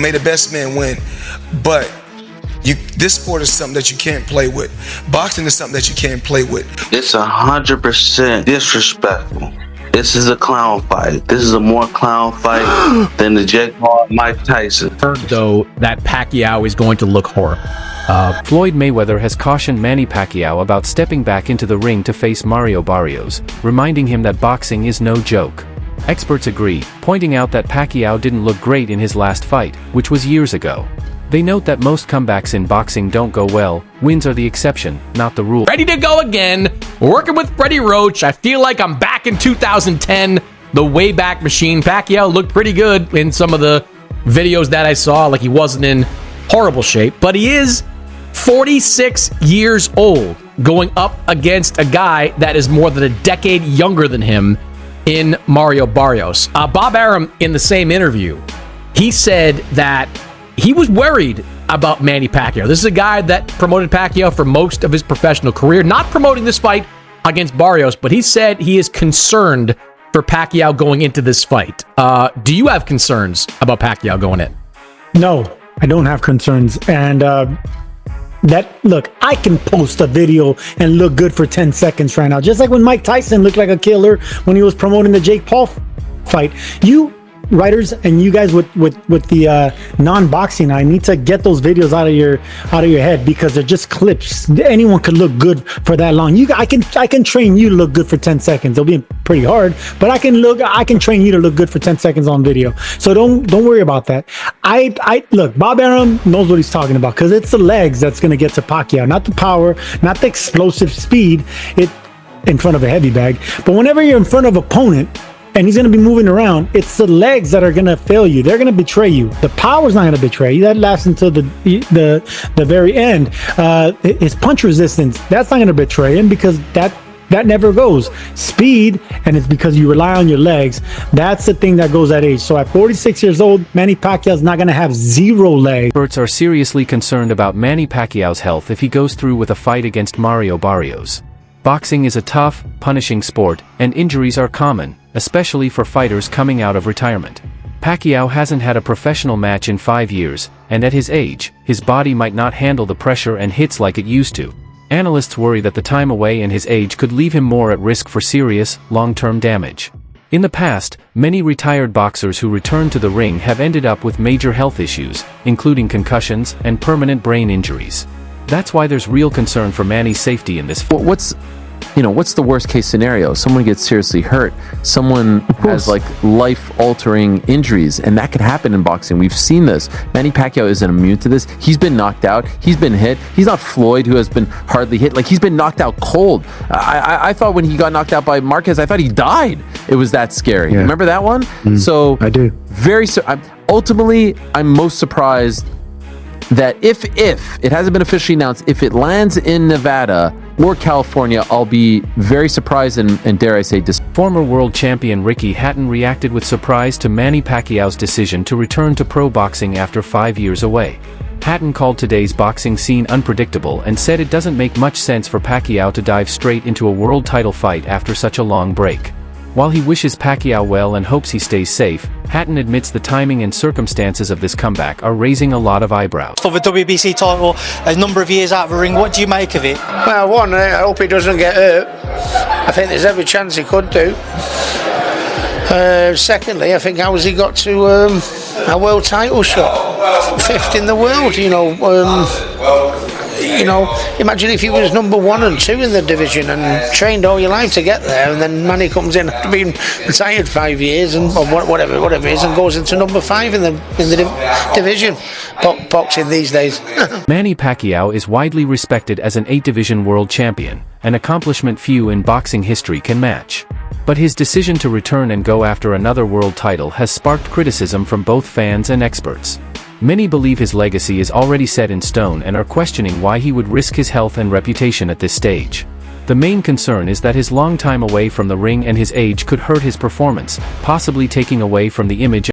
May the best man win, but this sport is something that you can't play with. Boxing is something that you can't play with. It's 100% disrespectful. This is a clown fight. This is a more clown fight than the Jake Paul and Mike Tyson. Though that Pacquiao is going to look horrible. Floyd Mayweather has cautioned Manny Pacquiao about stepping back into the ring to face Mario Barrios, reminding him that boxing is no joke. Experts agree, pointing out that Pacquiao didn't look great in his last fight, which was years ago. They note that most comebacks in boxing don't go well. Wins are the exception, not the rule. Ready to go again. Working with Freddie Roach. I feel like I'm back in 2010, the Wayback Machine. Pacquiao looked pretty good in some of the videos that I saw, like he wasn't in horrible shape, but he is 46 years old, going up against a guy that is more than a decade younger than him in Mario Barrios. Bob Arum, in the same interview, he said that he was worried about Manny Pacquiao. This is a guy that promoted Pacquiao for most of his professional career, not promoting this fight against Barrios, but he said he is concerned for Pacquiao going into this fight. Do you have concerns about Pacquiao going in? No, I don't have concerns. And look, I can post a video and look good for 10 seconds right now. Just like when Mike Tyson looked like a killer when he was promoting the Jake Paul fight. You writers and you guys with the non-boxing eye need to get those videos out of your head, because they're just clips. Anyone could look good for that long. I can train you to look good for 10 seconds. It'll be pretty hard, but I can train you to look good for 10 seconds on video. So don't worry about that. I look, Bob Arum knows what he's talking about, because it's the legs that's going to get to Pacquiao, not the power, not the explosive speed in front of a heavy bag. But whenever you're in front of an opponent and he's going to be moving around, it's the legs that are going to fail you. They're going to betray you. The power's not going to betray you. That lasts until the very end. His punch resistance, that's not going to betray him, because that never goes. Speed, and it's because you rely on your legs. That's the thing that goes at age. So at 46 years old, Manny Pacquiao's not going to have zero legs. Experts are seriously concerned about Manny Pacquiao's health if he goes through with a fight against Mario Barrios. Boxing is a tough, punishing sport, and injuries are common, especially for fighters coming out of retirement. Pacquiao hasn't had a professional match in 5 years, and at his age, his body might not handle the pressure and hits like it used to. Analysts worry that the time away and his age could leave him more at risk for serious, long-term damage. In the past, many retired boxers who returned to the ring have ended up with major health issues, including concussions and permanent brain injuries. That's why there's real concern for Manny's safety in this fight. What's the worst case scenario? Someone gets seriously hurt. Someone has like life-altering injuries, and that could happen in boxing. We've seen this. Manny Pacquiao isn't immune to this. He's been knocked out. He's been hit. He's not Floyd, who has been hardly hit. Like, he's been knocked out cold. I thought when he got knocked out by Marquez, I thought he died. It was that scary. Yeah. Remember that one? So I do. Ultimately, I'm most surprised that if it hasn't been officially announced, if it lands in Nevada or California, I'll be very surprised and dare I say Former world champion Ricky Hatton reacted with surprise to Manny Pacquiao's decision to return to pro boxing after 5 years away. Hatton called today's boxing scene unpredictable and said it doesn't make much sense for Pacquiao to dive straight into a world title fight after such a long break. While he wishes Pacquiao well and hopes he stays safe, Hatton admits the timing and circumstances of this comeback are raising a lot of eyebrows. For the WBC title, a number of years out of the ring, what do you make of it? Well, one, I hope he doesn't get hurt. I think there's every chance he could do. Secondly, I think how has he got to a world title shot? Fifth in the world, imagine if he was number 1 and 2 in the division and trained all your life to get there, and then Manny comes in after being retired 5 years and or whatever it is, and goes into number 5 in the division. Boxing these days. Manny Pacquiao is widely respected as an 8-division world champion, an accomplishment few in boxing history can match. But his decision to return and go after another world title has sparked criticism from both fans and experts. Many believe his legacy is already set in stone and are questioning why he would risk his health and reputation at this stage. The main concern is that his long time away from the ring and his age could hurt his performance, possibly taking away from the image